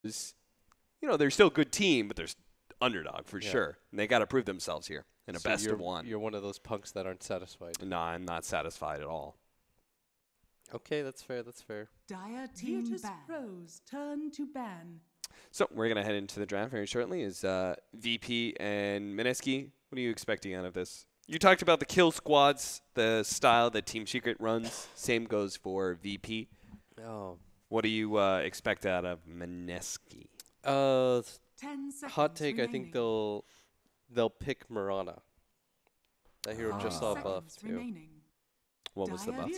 You know, they're still a good team, but they're underdog for sure. And they got to prove themselves here in a best of one. You're one of those punks that aren't satisfied. No, I'm not satisfied at all. Okay, that's fair. That's fair. Dire team Virtus.pro's turn to ban. So we're going to head into the draft very shortly. Is VP and Mineski, what are you expecting out of this? You talked about the kill squads, the style that Team Secret runs. Same goes for VP. Oh. What do you expect out of Mineski? 10 seconds Hot take, remaining. I think they'll pick Mirana. That hero just saw a buff, too. Remaining. What was the buff?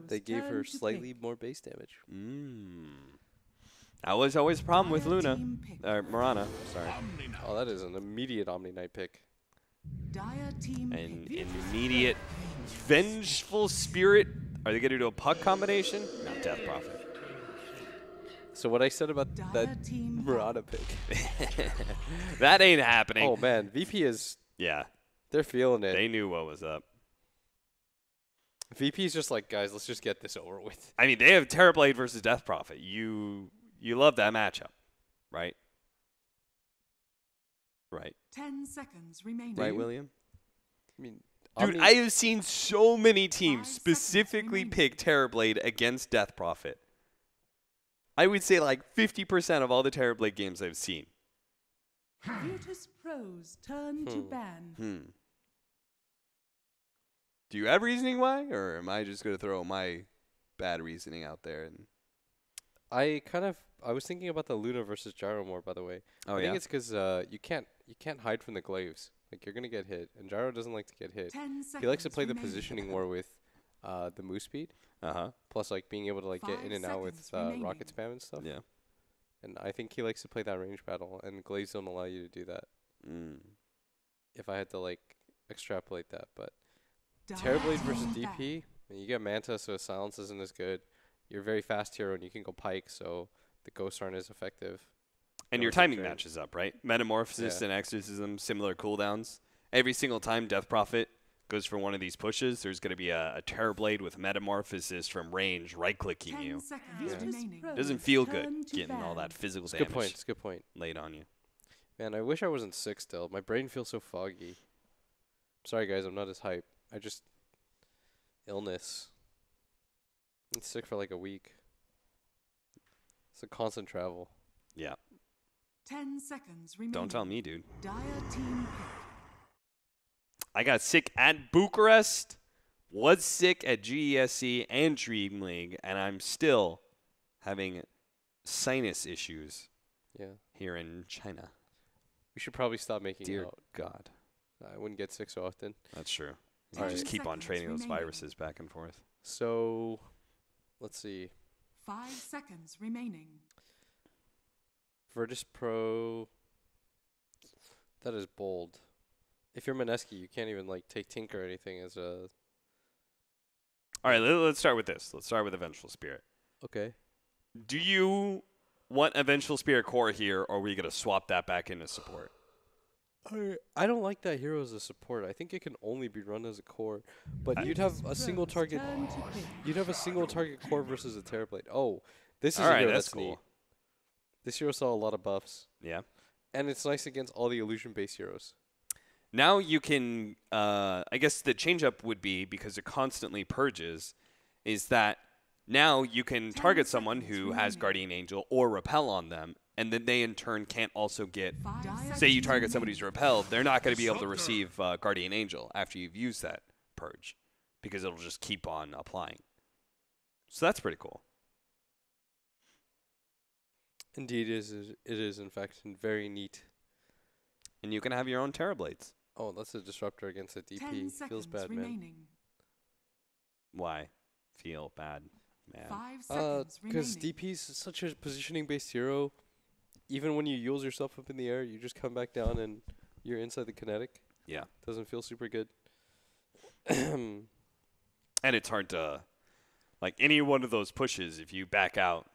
They gave her slightly more base damage. That was always a problem with Luna. Or Mirana, sorry. Oh, that is an immediate Omni Knight pick. Dire team An immediate vengeful spirit. Are they going to do a puck combination? No, Death Prophet. So what I said about that Mirana pick. That ain't happening. Oh, man. VP is... Yeah. They're feeling it. They knew what was up. VP's just like, guys, let's just get this over with. I mean, they have Terrorblade versus Death Prophet. You love that matchup, right? Right. 10 seconds remaining. Right, William? I mean, Dude, I have seen so many teams specifically pick Terrorblade against Death Prophet. I would say like 50% of all the Terrorblade games I've seen. Virtus.pro's turn to ban. Do you have reasoning why, or am I just going to throw my bad reasoning out there? And I was thinking about the Luna versus Gyro more, by the way. I think it's because you can't hide from the glaives. Like, you're gonna get hit, and Gyro doesn't like to get hit. He likes to play the positioning war with the move speed. Plus, like, being able to like get in and out with rocket spam and stuff. Yeah. And I think he likes to play that range battle, and glaives don't allow you to do that. If I had to like extrapolate that, but Terrorblade versus DP, and you get Manta, so silence isn't as good. You're a very fast hero, and you can go Pike, so the ghosts aren't as effective. And your timing matches up, right? Metamorphosis and Exorcism, similar cooldowns. Every single time Death Prophet goes for one of these pushes, there's going to be a Terrorblade with Metamorphosis from range right-clicking you. Doesn't feel good getting all that physical damage. Good point. It's a good point. Laid on you. Man, I wish I wasn't sick still. My brain feels so foggy. Sorry, guys. I'm not as hype. I just... illness. I'm sick for like a week. It's a constant travel. Yeah. 10 seconds remaining. Don't tell me, dude. Dire team pick. I got sick at Bucharest, was sick at GESC and Dream League, and I'm still having sinus issues here in China. We should probably stop making Dear out. God. I wouldn't get sick so often. That's true. All right. Just keep on trading those viruses back and forth. So, let's see. 5 seconds remaining. Virtus.pro. That is bold. If you're Mineski, you can't even like take Tink or anything as a... All right, let's start with this. Let's start with Vengeful Spirit. Okay. Do you want a Vengeful Spirit core here, or are we going to swap that back into support? I don't like that hero as a support. I think it can only be run as a core. But you'd have a single target. You'd have a single target core versus a Terrorblade. Oh, this is a hero that's cool. Neat. This hero saw a lot of buffs. Yeah. And it's nice against all the illusion-based heroes. Now you can, I guess the change-up would be, because it constantly purges, is that now you can target someone who has Guardian Angel or Repel on them, and then they in turn can't also get, say you target somebody who's repelled, they're not going to be able to receive Guardian Angel after you've used that purge, because it'll just keep on applying. So that's pretty cool. Indeed, it is in fact very neat. And you can have your own Terrorblades. Oh, that's a disruptor against a DP. Feels bad, man. Why? Feel bad, man. 5 seconds because DP's such a positioning-based hero. Even when you use yourself up in the air, you just come back down and you're inside the kinetic. Yeah. Doesn't feel super good. And it's hard to, like, any one of those pushes, if you back out,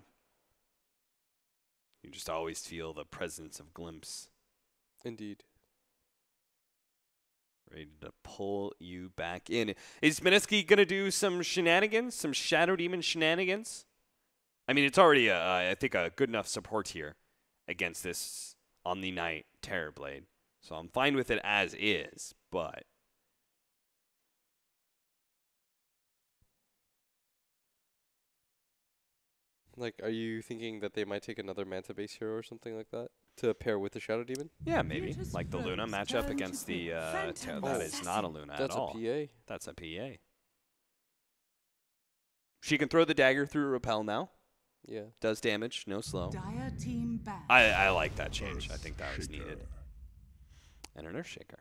you just always feel the presence of Glimpse. Indeed. Ready to pull you back in. Is Mineski going to do some shenanigans, some Shadow Demon shenanigans? I mean, it's already, I think, a good enough support here. against this Omni Knight Terrorblade. So I'm fine with it as is, but Like, are you thinking that they might take another Manta base hero or something like that to pair with the Shadow Demon? yeah, maybe. Like the Luna matchup against the that is not a Luna at all. That's a PA. That's a PA. She can throw the dagger through Repel now. Yeah. Does damage, no slow. Dire team ban. I like that change. I think that was needed. And an Earthshaker.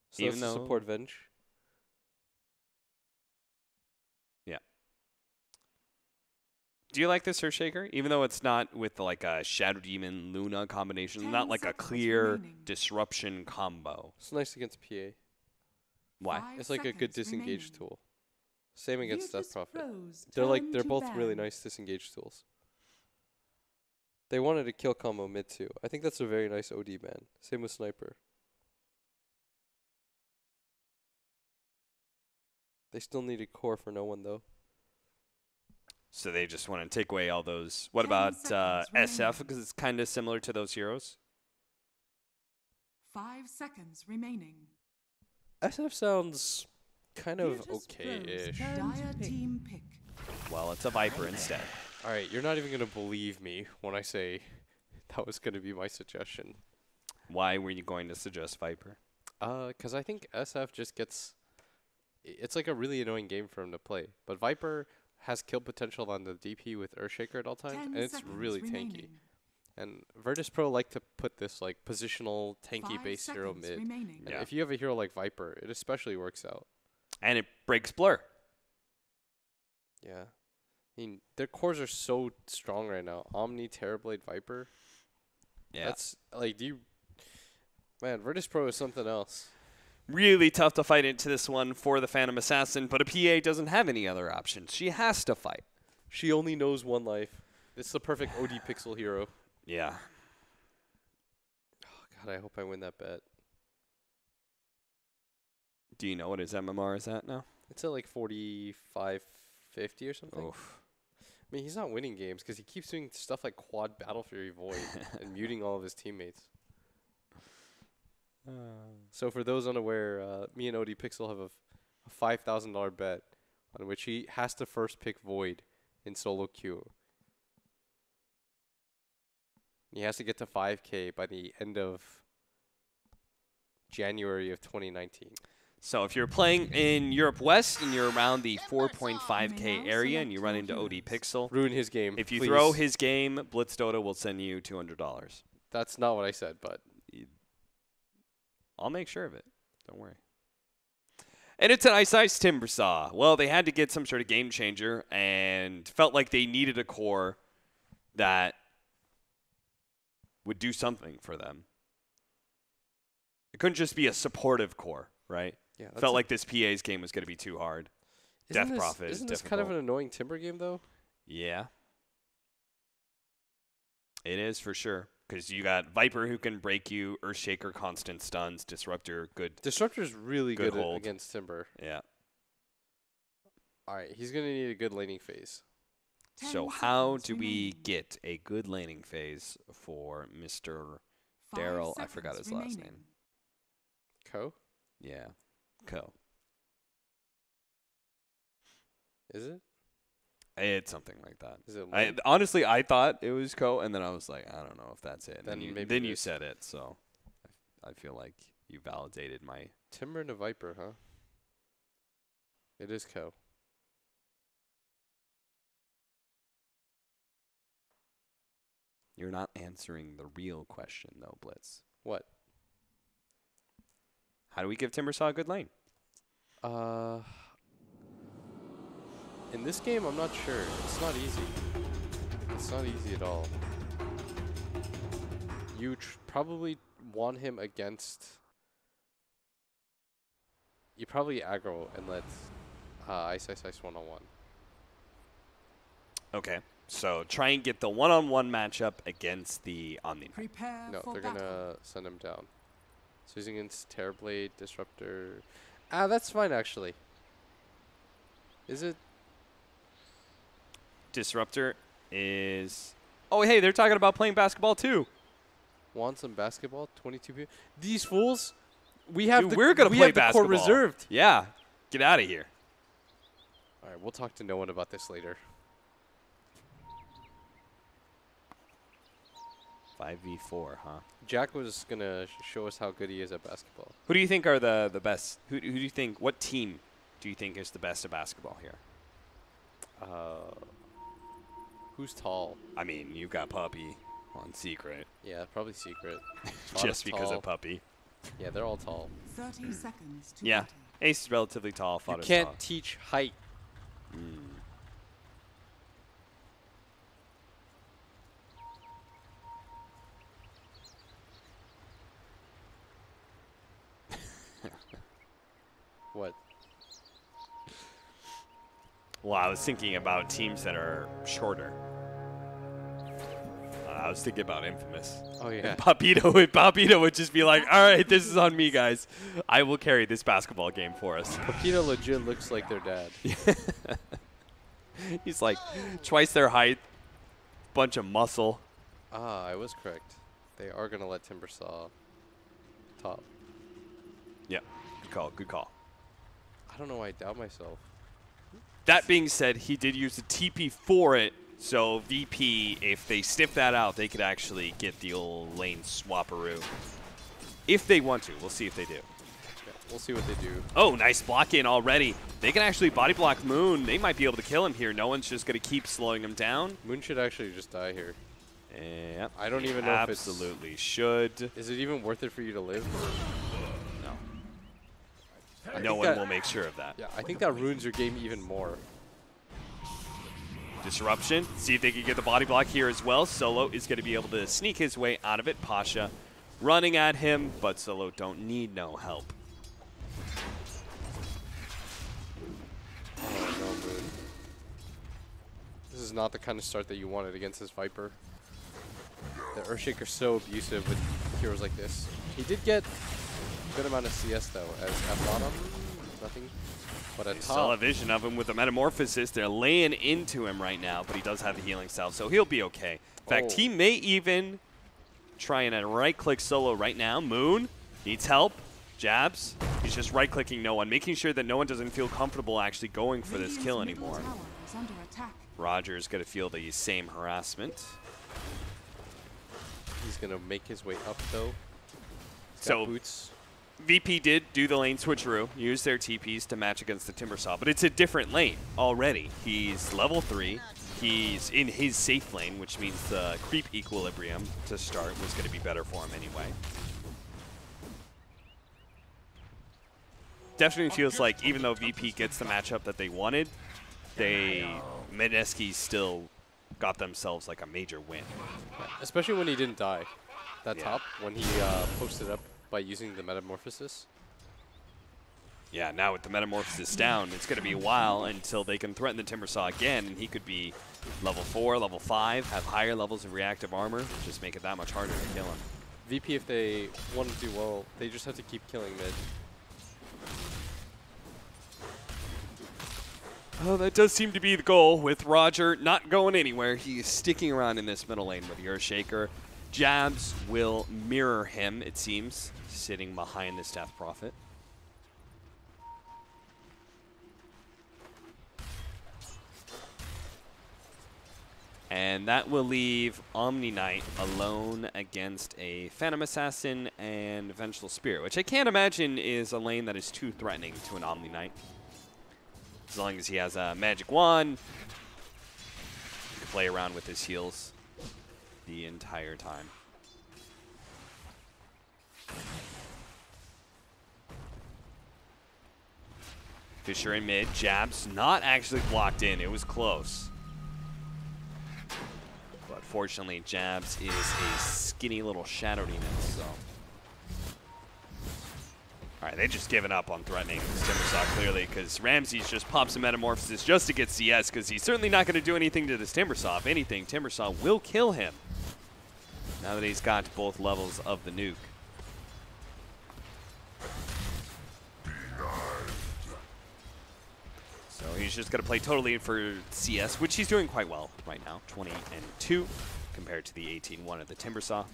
So Even that's though support Venge. Yeah. Do you like this Earthshaker? Even though it's not with like a Shadow Demon Luna combination, not like a clear disruption combo. It's nice against PA. Why? It's like a good disengage tool. Same against Death Prophet. They're They're both really nice disengage tools. They wanted to kill combo mid too. I think that's a very nice OD ban. Same with Sniper. They still needed core for no one though. So they just want to take away all those. What about SF? Because it's kind of similar to those heroes. 5 seconds remaining. SF sounds kind of okay-ish. Dire team pick. Well, it's a Viper instead. Alright, you're not even going to believe me when I say that was going to be my suggestion. Why were you going to suggest Viper? Because I think SF just gets... It's like a really annoying game for him to play. But Viper has kill potential on the DP with Earthshaker at all times, and it's really tanky. And Virtus.pro like to put this like positional tanky base hero mid. And if you have a hero like Viper, it especially works out. And it breaks Blur. Yeah. I mean, their cores are so strong right now. Omni, Terrorblade, Viper. Yeah. That's like, man, Virtus.pro is something else. Really tough to fight into this one for the Phantom Assassin, but a PA doesn't have any other options. She has to fight. She only knows one life. This is the perfect OD pixel hero. Yeah. Oh, God, I hope I win that bet. Do you know what his MMR is at now? It's at like 45, 50 or something. Oof. I mean, he's not winning games because he keeps doing stuff like Quad Battle Fury Void and muting all of his teammates. So for those unaware, me and OD Pixel have a $5,000 bet on which he has to first pick Void in solo queue. He has to get to 5K by the end of January of 2019. So if you're playing in Europe West and you're around the 4.5K area and you run into OD Pixel, ruin his game. If you please. throw his game, Blitz Dota will send you $200. That's not what I said, but I'll make sure of it. Don't worry. And it's an Ice Timbersaw. Well, they had to get some sort of game changer and felt like they needed a core that would do something for them. It couldn't just be a supportive core, right? Yeah, felt like this PA's game was going to be too hard. Death Prophet is Isn't this difficult. kind of an annoying Timber game, though? Yeah. It is for sure. Because you got Viper who can break you, Earthshaker constant stuns, Disruptor good. Disruptor's really good hold. against Timber. Yeah. All right, he's going to need a good laning phase. So how do we get a good laning phase for Mr. Daryl? I forgot his last name. Ko? Yeah. Ko. Is it? It's something like that. Is it honestly, I thought it was Ko, and then I was like, I don't know if that's it. Then you said it, so I feel like you validated my... Timber and a Viper, huh? It is Ko. You're not answering the real question, though, Blitz. What? How do we give Timbersaw a good lane? In this game, I'm not sure. It's not easy. It's not easy at all. You probably want him against... You probably aggro and let Ice one-on-one. Okay. So try and get the one-on-one matchup against the Omni. No, they're going to send him down. So he's against Terrorblade, Disruptor. That's fine, actually. Is it? Disruptor is Oh, hey, they're talking about playing basketball too. Want some basketball? 22 people. These fools. We have Dude, we're gonna play basketball. Court reserved. Yeah, get out of here. All right, we'll talk to no one about this later. 5v4, huh? Jack was gonna show us how good he is at basketball. Who do you think are the best? Who do you think? What team do you think is the best at basketball here? Who's tall? I mean, you've got Puppy on Secret. Yeah, probably Secret. Just because of Puppy. Yeah, they're all tall. 30 seconds to Yeah, Ace is relatively tall. You can't teach height. What? Well, I was thinking about teams that are shorter. I was thinking about Infamous. Oh, yeah. And Papito would just be like, all right, this is on me, guys. I will carry this basketball game for us. Papito legit looks like their dad. He's like twice their height, bunch of muscle. Ah, I was correct. They are going to let Timbersaw top. Yeah, good call, good call. I don't know why I doubt myself. That being said, he did use a TP for it, so VP, if they sniff that out, they could actually get the old lane swapperoo. If they want to. We'll see if they do. Yeah, we'll see what they do. Oh, nice block in already. They can actually body block Moon. They might be able to kill him here. No one's just going to keep slowing him down. Moon should actually just die here. Yep. I don't even know if it's... Absolutely should. Is it even worth it for you to live? No. No one will make sure of that. Yeah, I think that ruins your game even more. Disruption. See if they can get the body block here as well. Solo is going to be able to sneak his way out of it. Pasha running at him, but Solo don't need no help. Oh, no, Moon. This is not the kind of start that you wanted against this Viper. The Earthshaker's so abusive with heroes like this. He did get a good amount of CS, though, as at bottom, nothing. But at top, Still a vision of him with the Metamorphosis. They're laying into him right now, but he does have the healing salve, so he'll be okay. In fact, he may even try and right-click Solo right now. Moon needs help. Jabs. He's just right-clicking no one, making sure that no one doesn't feel comfortable actually going for this kill anymore. Roger's going to feel the same harassment. He's going to make his way up, though. So boots. VP did do the lane switcheroo, use their TPs to match against the Timbersaw, but it's a different lane already. He's level 3. He's in his safe lane, which means the creep equilibrium to start was going to be better for him anyway. Definitely feels like even though VP gets the matchup that they wanted, Mineski still got themselves like a major win. Yeah, especially when he didn't die. That top, when he posted up by using the Metamorphosis. Yeah, now with the Metamorphosis down, it's going to be a while until they can threaten the Timbersaw again, and he could be level 4, level 5, have higher levels of reactive armor, just make it that much harder to kill him. VP, if they want to do well, they just have to keep killing mid. Oh, that does seem to be the goal with Roger not going anywhere. He is sticking around in this middle lane with the Earthshaker. Jabs will mirror him, it seems, sitting behind this Death Prophet. And that will leave Omni Knight alone against a Phantom Assassin and Vengeful Spirit, which I can't imagine is a lane that is too threatening to an Omni Knight. As long as he has a magic wand, he can play around with his heals the entire time. Fisher in mid, Jabs not actually blocked in, it was close. But fortunately, Jabs is a skinny little Shadow Demon, so. Alright, they just given up on threatening Timbersaw clearly because Ramses just pops a Metamorphosis just to get CS because he's certainly not going to do anything to this Timbersaw. If anything, Timbersaw will kill him now that he's got both levels of the nuke. So he's just going to play totally for CS, which he's doing quite well right now, 20-2. compared to the 18-1 of the Timbersaw.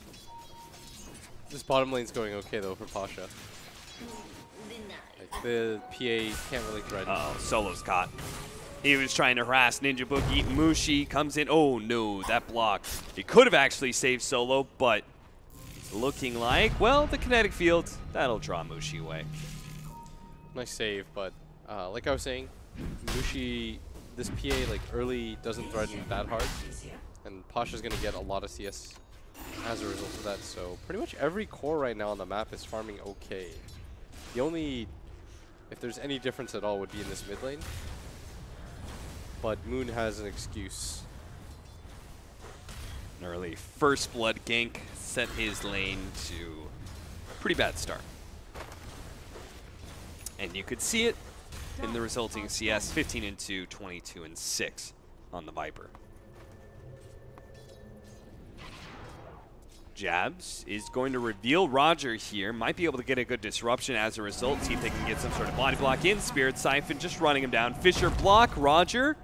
This bottom lane's going okay, though, for Pasha. Like, the PA can't really threaten. Uh-oh, Solo's caught. He was trying to harass Ninja Boogie. Mushi comes in. Oh, no, that block. It could have actually saved Solo, but it's looking like, well, the kinetic field, that'll draw Mushi away. Nice save, but like I was saying, Mushi, this PA, like, early doesn't threaten that hard, and Pasha's going to get a lot of CS as a result of that, so pretty much every core right now on the map is farming okay. The only, if there's any difference at all, would be in this mid lane. But Moon has an excuse. An early first blood gank set his lane to a pretty bad start. And you could see it in the resulting CS, 15-2, 22-6 on the Viper. Jabs is going to reveal Roger here. Might be able to get a good disruption as a result. See if they can get some sort of body block in. Spirit Siphon just running him down. Fisher block. Roger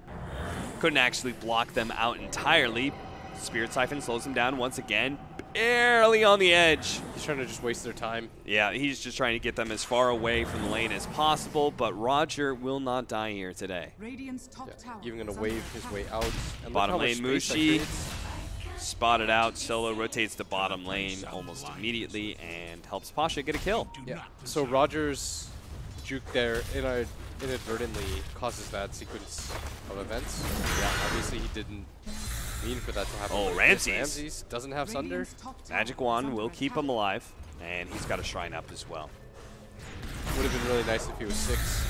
couldn't actually block them out entirely. Spirit Siphon slows him down once again. Barely on the edge. He's trying to just waste their time. Yeah, he's just trying to get them as far away from the lane as possible, but Roger will not die here today. Radiant's top tower Even going to wave his way out. And bottom lane Mushi. Spotted out. Solo rotates the bottom lane almost immediately and helps Pasha get a kill. Yeah. So Roger's juke there inadvertently causes that sequence of events. Yeah, obviously he didn't mean for that to happen. Oh, Ramses doesn't have Sunder. Magic Wand will keep him alive, and he's got a shrine up as well. Would have been really nice if he was 6.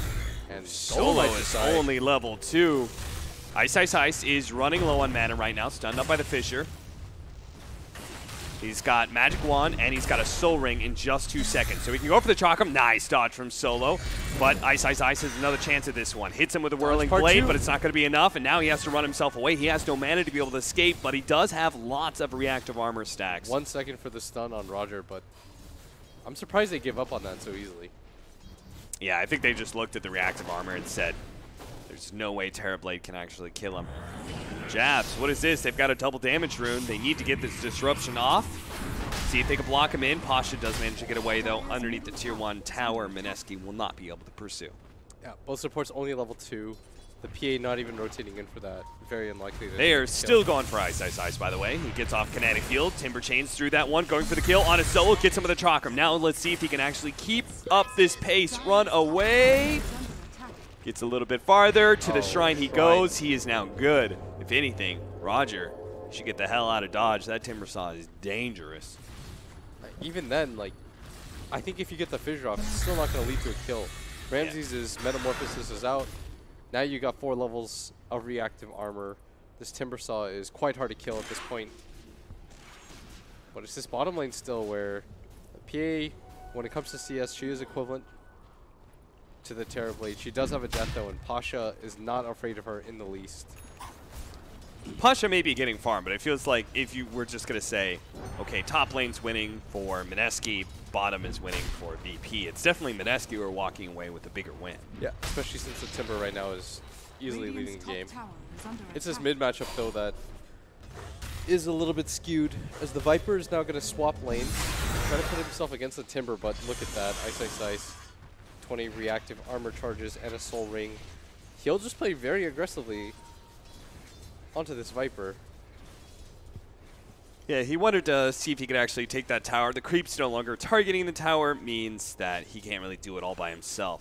And Solo is only level 2. Ice Ice Ice is running low on mana right now, stunned up by the Fissure. He's got Magic Wand, and he's got a Soul Ring in just 2 seconds. So he can go for the Chakram. Nice dodge from Solo. But Ice Ice Ice has another chance at this one. Hits him with a Whirling Blade, but it's not going to be enough, and now he has to run himself away. He has no mana to be able to escape, but he does have lots of reactive armor stacks. 1 second for the stun on Roger, but I'm surprised they give up on that so easily. Yeah, I think they just looked at the reactive armor and said, there's no way Terrorblade can actually kill him. Jabs, what is this? They've got a double damage rune. They need to get this disruption off. See if they can block him in. Pasha does manage to get away, though. Underneath the tier 1 tower, Mineski will not be able to pursue. Yeah, both supports only level 2. The PA not even rotating in for that. Very unlikely. They are still going for Ice Ice Ice, by the way. He gets off Kinetic Field. Timber chains through that one, going for the kill on his Solo. Gets him with a Chakram. Now let's see if he can actually keep up this pace. Run away. Gets a little bit farther. To the shrine he goes. He is now good. If anything, Roger should get the hell out of Dodge. That Timbersaw is dangerous. Even then, like, I think if you get the Fissure off, it's still not going to lead to a kill. Ramses' Metamorphosis is out. Now you got 4 levels of reactive armor. This Timbersaw is quite hard to kill at this point. But it's this bottom lane still where the PA, when it comes to CS, she is equivalent to the Terrorblade. She does have a death though, and Pasha is not afraid of her in the least. Pasha may be getting farm, but it feels like if you were just going to say, okay, top lane's winning for Mineski, bottom is winning for VP, it's definitely Mineski who are walking away with a bigger win. Yeah, especially since the Timber right now is easily leading the game. It's this mid matchup though that is a little bit skewed, as the Viper is now going to swap lanes, try to put himself against the Timber, but look at that, Ice Ice Ice, 20 reactive armor charges and a Soul Ring. He'll just play very aggressively onto this Viper. Yeah, he wanted to see if he could actually take that tower. The creep's no longer targeting the tower, means that he can't really do it all by himself.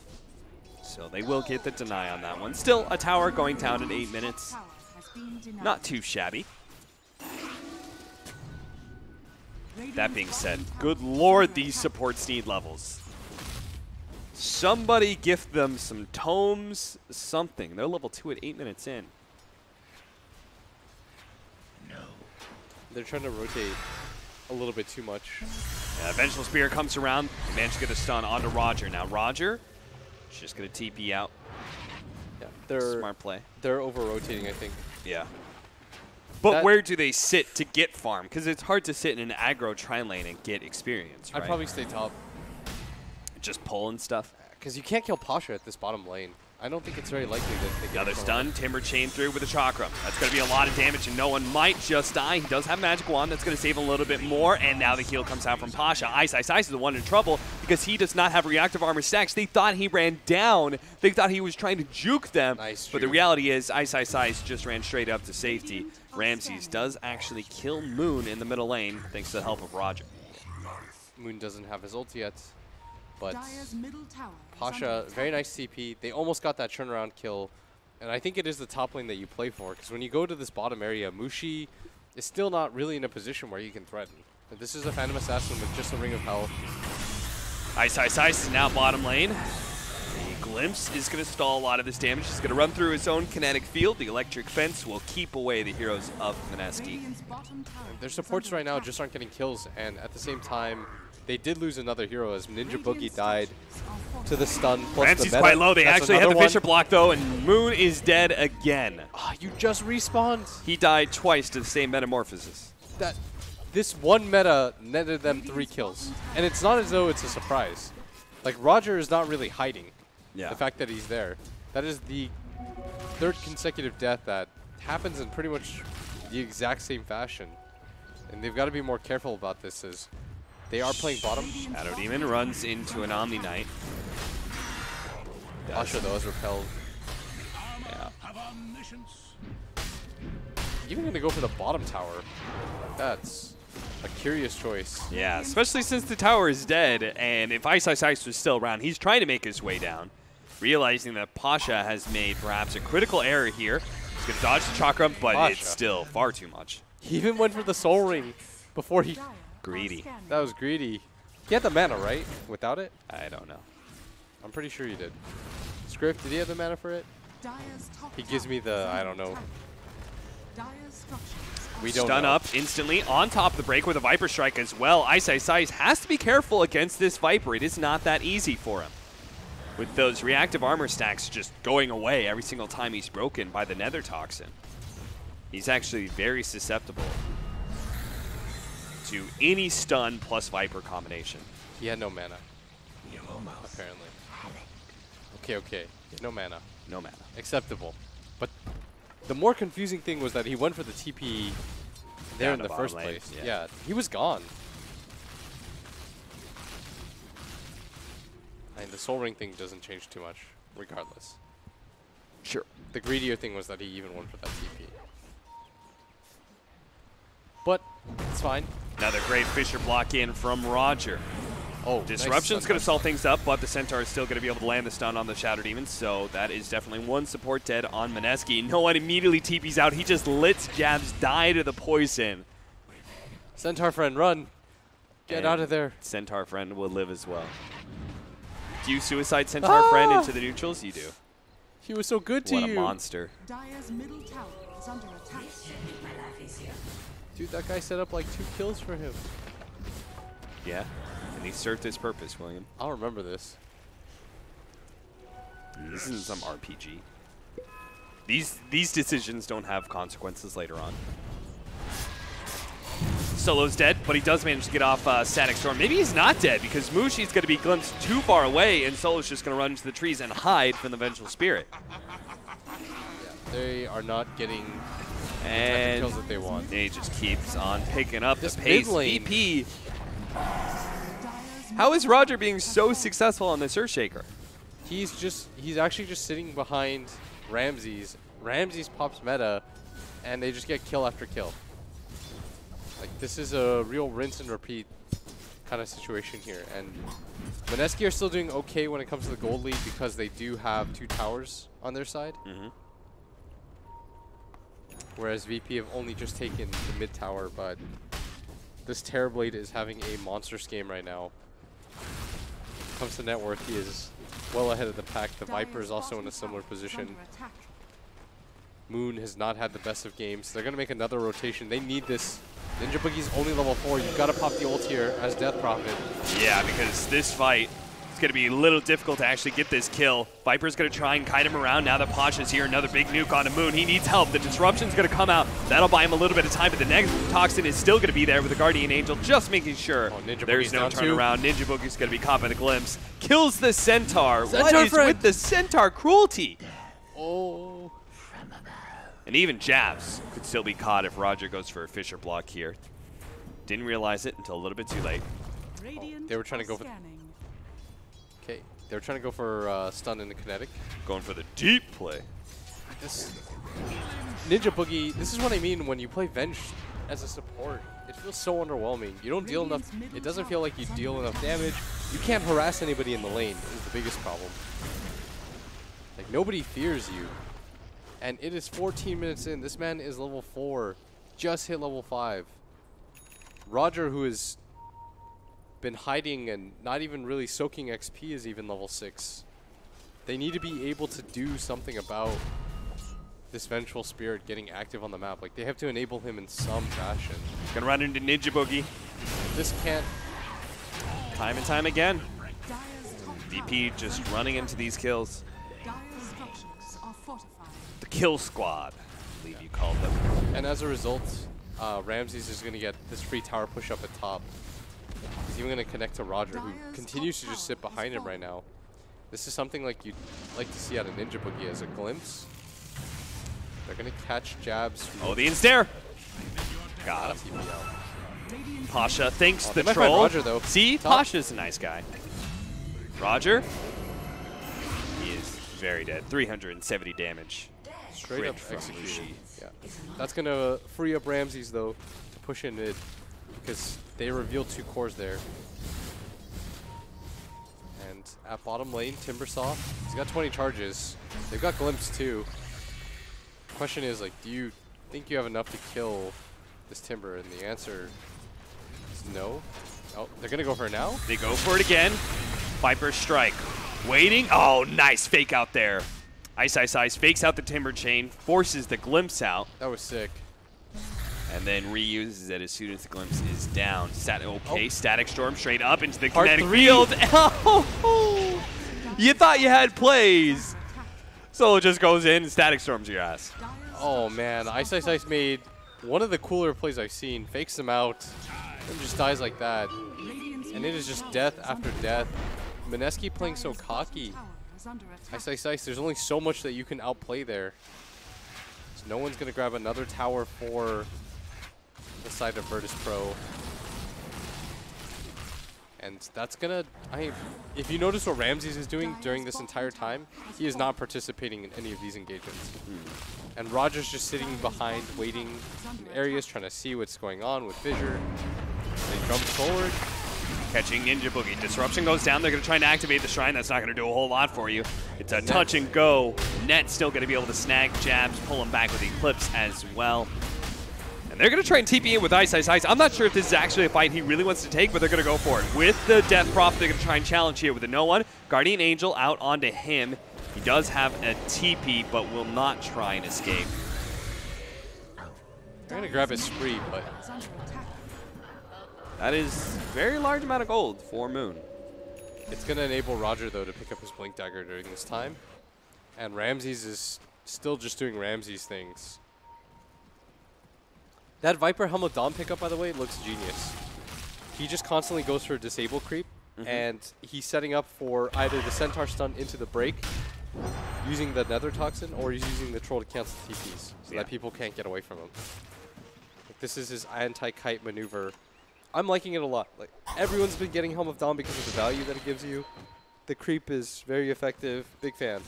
So they will get the deny on that one. Still, a tower going down in 8 minutes. Not too shabby. That being said, good lord, these supports need levels. Somebody gift them some tomes, something. They're level 2 at 8 minutes in. They're trying to rotate a little bit too much. Yeah, Vengeful Spear comes around. They managed to get a stun onto Roger. Now Roger is just going to TP out. Yeah, they're smart play. They're over-rotating, I think. Yeah. But where do they sit to get farm? Because it's hard to sit in an aggro tri lane and get experience, right? I'd probably stay top. Just pull and stuff? Because you can't kill Pasha at this bottom lane. I don't think it's very likely that they get another stun. Timber chain through with a chakra. That's going to be a lot of damage, and no one might just die. He does have Magic Wand. That's going to save a little bit more, and now the heal comes out from Pasha. Ice is the one in trouble because he does not have reactive armor stacks. They thought he ran down. They thought he was trying to juke them, but the reality is Ice just ran straight up to safety. Ramses does actually kill Moon in the middle lane thanks to the help of Roger. Moon doesn't have his ult yet, but Pasha, very nice CP. They almost got that turnaround kill, and I think it is the top lane that you play for, because when you go to this bottom area, Mushi is still not really in a position where he can threaten. And this is a Phantom Assassin with just a ring of health. Ice is now bottom lane. The Glimpse is going to stall a lot of this damage. He's going to run through his own kinetic field. The electric fence will keep away the heroes of Mineski. Their supports right now just aren't getting kills, and at the same time, they did lose another hero as Ninja Boogie died to the stun. Plus Ramsey's the quite low. They actually have the Fisher block, though, and Moon is dead again. You just respawned. He died twice to the same metamorphosis. This one meta netted them 3 kills, and it's not as though it's a surprise. Like, Roger is not really hiding. Yeah. The fact that he's there. That is the 3rd consecutive death that happens in pretty much the exact same fashion. And they've got to be more careful about this as they are playing bottom. Shadow Demon runs into an Omni Knight. Pasha, though, is repelled. Yeah. Even going to go for the bottom tower. That's a curious choice. Yeah, especially since the tower is dead, and if Ice was still around, he's trying to make his way down. Realizing that Pasha has made perhaps a critical error here. He's going to dodge the chakra, but it's still far too much. He even went for the soul ring before he... Greedy. That was greedy. He had the mana, right? Without it? I don't know. I'm pretty sure he did. Script, did he have the mana for it? He gives me the, I don't know. We don't Stun know. up instantly on top of the break with a Viper Strike as well. Ice has to be careful against this Viper. It is not that easy for him. With those reactive armor stacks just going away every single time he's broken by the Nether Toxin. He's actually very susceptible to any stun plus Viper combination. He had no mana. Apparently. Okay. No mana. No mana. Acceptable. But the more confusing thing was that he went for the TP there Down in the first lane. place. Yeah, he was gone. And the soul ring thing doesn't change too much, regardless. Sure. The greedier thing was that he even went for that TP. But it's fine. Another great Fisher block in from Roger. Oh, Disruption's going to stall things up, but the Centaur is still going to be able to land the stun on the Shadow Demon, so that is definitely one support dead on Mineski. No one immediately TPs out. He just lets Jabs die to the poison. Centaur friend, run. Get out of there. Centaur friend will live as well. Do you suicide Centaur friend into the neutrals? You do. He was so good to you. What a monster. Dire's middle tower is under attack. Dude, that guy set up like 2 kills for him. Yeah, and he served his purpose, William. I'll remember this. This isn't some RPG. These decisions don't have consequences later on. Solo's dead, but he does manage to get off Static Storm. Maybe he's not dead because Mushi's going to be glimpsed too far away, and Solo's just going to run into the trees and hide from the Vengeful Spirit. Yeah, they are not getting and the kills that they want. He just keeps on picking up This the pace. mid lane. VP. How is Roger being so successful on this Earthshaker? He's actually just sitting behind Ramses. Ramses pops meta, and they just get kill after kill. Like, this is a real rinse and repeat kind of situation here. And Mineski are still doing okay when it comes to the gold lead because they do have 2 towers on their side. Mm-hmm. Whereas VP have only just taken the mid tower, but this Terrorblade is having a monstrous game right now. When it comes to net worth, he is well ahead of the pack. The Viper is also in a similar position. Moon has not had the best of games. They're going to make another rotation. They need this. Ninja Boogie's only level 4. You've got to pop the ult here as Death Prophet. Yeah, because this fight It's going to be a little difficult to actually get this kill. Viper's going to try and kite him around now that Pasha's here. Another big nuke on the Moon. He needs help. The disruption's going to come out. That'll buy him a little bit of time, but the negative toxin is still going to be there with the Guardian Angel, just making sure there's no turnaround. Ninja Boogie's going to be caught by the glimpse. Kills the Centaur. What is with the Centaur cruelty? Oh. And even Jabs could still be caught if Roger goes for a Fisher block here. Didn't realize it until a little bit too late. They were trying to go for... Okay, they were trying to go for stun in the kinetic. Going for the deep play. This Ninja Boogie, this is what I mean when you play Venge as a support. It feels so underwhelming. You don't deal enough, it doesn't feel like you deal enough damage. You can't harass anybody in the lane is the biggest problem. Like, nobody fears you. And it is 14 minutes in. This man is level 4. Just hit level 5. Roger, who has been hiding and not even really soaking XP, is even level 6. They need to be able to do something about this Vengeful Spirit getting active on the map. Like, they have to enable him in some fashion. Gonna run into Ninja Boogie. This can't... Time and time again. VP just running into these kills. The kill squad, I believe you called them. And as a result, Ramses is going to get this free tower push up at top. He's even going to connect to Roger, who continues to just sit behind him right now. This is something like you'd like to see out of Ninja Boogie as a glimpse. They're going to catch Jabs. Oh, the ensnare! Got him. Pasha thanks the they troll. Roger, though. See, Pasha's a nice guy. Roger, he is very dead. 370 damage. Straight up execution. Yeah. That's going to free up Ramses, though, to push in mid, because they revealed 2 cores there. And at bottom lane, Timbersaw, he's got 20 charges. They've got Glimpse, too. Question is, like, do you think you have enough to kill this Timber? And the answer is no. Oh, they're going to go for it now? They go for it again. Viper strike. Waiting. Oh, nice fake out there. Ice fakes out the Timber chain, forces the Glimpse out. That was sick. And then reuses it as soon as the Glimpse is down. Static Storm straight up into the kinetic field. Oh, you thought you had plays. Solo just goes in and Static Storms your ass. Oh man, Ice made one of the cooler plays I've seen. Fakes them out and just dies like that. And it is just death after death. Mineski playing so cocky. Ice, there's only so much that you can outplay there. So no one's going to grab another tower for the side of Virtus.pro. And that's going to... if you notice what Ramses is doing during this entire time, he is not participating in any of these engagements. And Roger's just sitting behind, waiting in areas, trying to see what's going on with Fissure. They jump forward. Catching Ninja Boogie. Disruption goes down. They're going to try and activate the Shrine. That's not going to do a whole lot for you. It's a touch and go. Net's still going to be able to snag Jabs, pull him back with Eclipse as well. And they're going to try and TP in with Ice. I'm not sure if this is actually a fight he really wants to take, but they're going to go for it. With the Death Prop, they're going to try and challenge here with a no one. Guardian Angel out onto him. He does have a TP, but will not try and escape. They're going to grab his spree, but... that is a very large amount of gold for Moon. It's going to enable Roger, though, to pick up his Blink Dagger during this time. And Ramses is still just doing Ramses things. That Viper Helm of Dawn pickup, by the way, looks genius. He just constantly goes for a disable creep, and he's setting up for either the Centaur stun into the break, using the Nether Toxin, or he's using the Troll to cancel TPs, so that people can't get away from him. Like, this is his anti-kite maneuver. I'm liking it a lot. Like, everyone's been getting Helm of Dawn because of the value that it gives you. The creep is very effective. Big fan.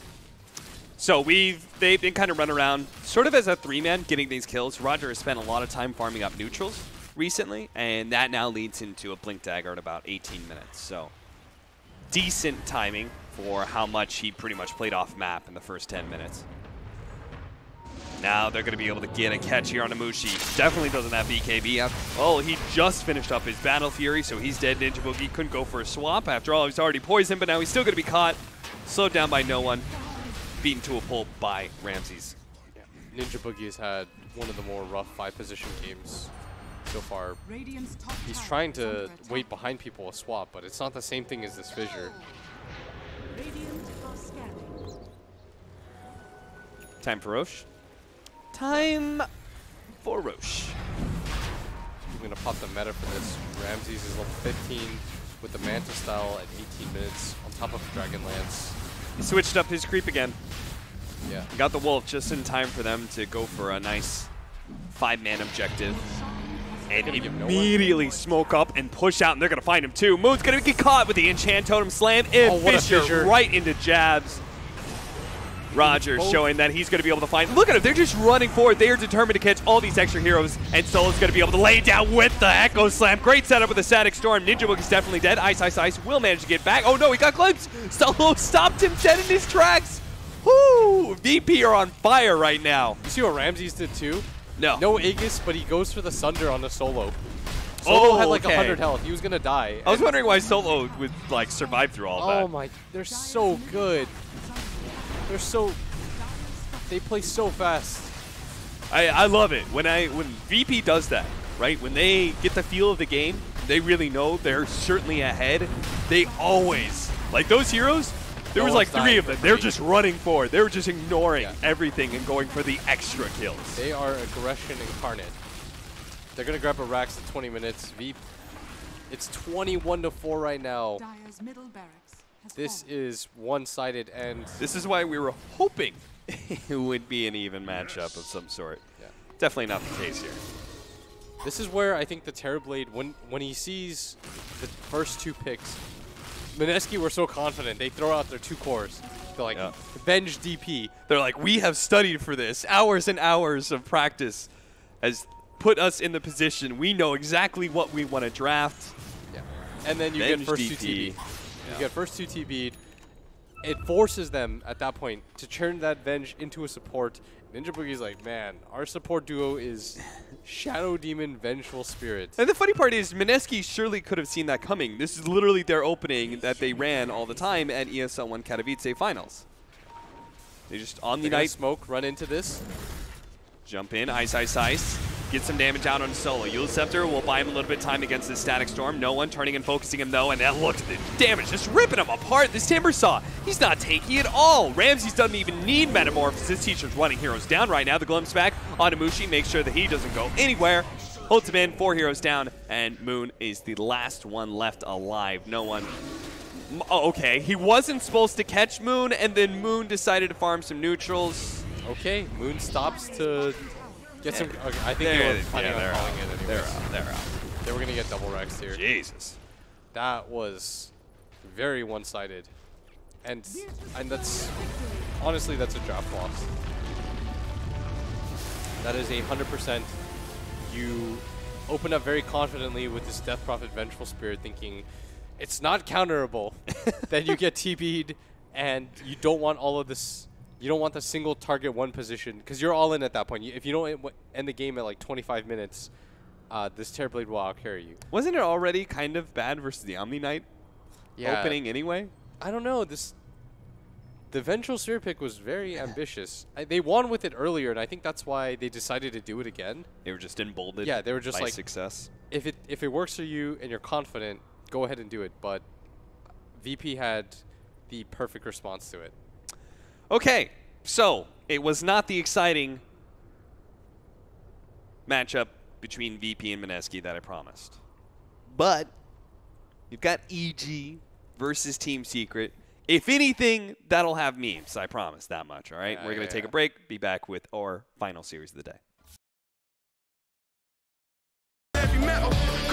So they've been kind of run around sort of as a 3-man getting these kills. Roger has spent a lot of time farming up neutrals recently, and that now leads into a Blink Dagger at about 18 minutes. So decent timing for how much he pretty much played off map in the first 10 minutes. Now they're going to be able to get a catch here on Amushi. Definitely doesn't have BKB. Oh, he just finished up his Battle Fury, so he's dead. Ninja Boogie couldn't go for a swap. After all, he's already poisoned, but now he's still going to be caught. Slowed down by no one. Beaten to a pulp by Ramses. Yeah. Ninja Boogie has had one of the more rough 5-position games so far. He's trying to wait behind people a swap, but it's not the same thing as this Fissure. Radiant are scanning. Time for Roche. Time for Roche. I'm going to pop the meta for this. Ramses is level 15 with the Manta style at 18 minutes on top of Dragonlance. He switched up his creep again. Yeah. Got the Wolf just in time for them to go for a nice 5-man objective. And immediately smoke up and push out, and they're going to find him too. Moon's going to get caught with the Enchant Totem Slam. And Fissure right into jabs. Roger showing that he's going to be able to find. Look at him. They're just running forward. They are determined to catch all these extra heroes. And Solo's going to be able to lay down with the Echo Slam. Great setup with the Static Storm. Ninja Book is definitely dead. Ice, Ice, Ice will manage to get back. Oh, no, he got glimpsed. Solo stopped him dead in his tracks. Woo! VP are on fire right now. You see what Ramses did too? No. No Aegis, but he goes for the Sunder on the Solo. Solo had like 100 health. He was going to die. I was wondering why Solo would like survive through all of that. Oh my, they're so good. They're so, they play so fast. I love it. When VP does that, right? When they get the feel of the game, they really know they're certainly ahead. They always, like those heroes, there was like 3 of them. They're just running forward. They were just ignoring everything and going for the extra kills. They are aggression incarnate. They're going to grab a Rax at 20 minutes. It's 21-4 right now. Dire's middle barracks has This fallen. is one-sided, and This is why we were hoping it would be an even matchup of some sort. Yeah. Definitely not the case here. this is where I think the Terrorblade, when he sees the first 2 picks, Mineski were so confident. They throw out their 2 cores. They're like, Venge DP. They're like, we have studied for this. Hours and hours of practice has put us in the position. We know exactly what we want to draft. Yeah. And then you Venge get first DP. 2 TB. You get first 2 TB'd. It forces them at that point to turn that Venge into a support. Ninja Boogie's like, man, our support duo is Shadow Demon Vengeful Spirit. And the funny part is, Mineski surely could have seen that coming. This is literally their opening that they ran all the time at ESL 1 Katowice Finals. They just, on the night, smoke, run into this. jump in, Ice, Ice, Ice. Get some damage out on Solo. Eul Scepter will buy him a little bit of time against this Static Storm. No one turning and focusing him, though, and that look at the damage, just ripping him apart. This Timbersaw, he's not tanky at all. Ramses doesn't even need Metamorphosis. He's just running heroes down right now. The glimpse back on Mushi, makes sure that he doesn't go anywhere. Holds him in, 4 heroes down, and Moon is the last one left alive. No one. Oh, okay, he wasn't supposed to catch Moon, and then Moon decided to farm some neutrals. Okay, Moon stops to get some. Okay, I think they were planning on calling it anyways. They're out. They were going to get double Rex here. Jesus. That was very one-sided. And that's, honestly, that's a draft loss. That is 100%. You open up very confidently with this Death Prophet Vengeful Spirit thinking, it's not counterable. Then you get TB'd, and you don't want all of this. You don't want the single target 1 position, because you're all in at that point. If you don't end the game at like 25 minutes, this Terrorblade will outcarry you. Wasn't it already kind of bad versus the Omni Knight opening anyway? I don't know. The Vengeful Spirit pick was very ambitious. They won with it earlier, and I think that's why they decided to do it again. They were just emboldened. Yeah, they were just by like success. If it works for you and you're confident, go ahead and do it. But VP had the perfect response to it. Okay, so it was not the exciting matchup between VP and Mineski that I promised. But you've got EG versus Team Secret. If anything, that'll have memes. I promise that much, all right? We're going to take a break, be back with our final series of the day.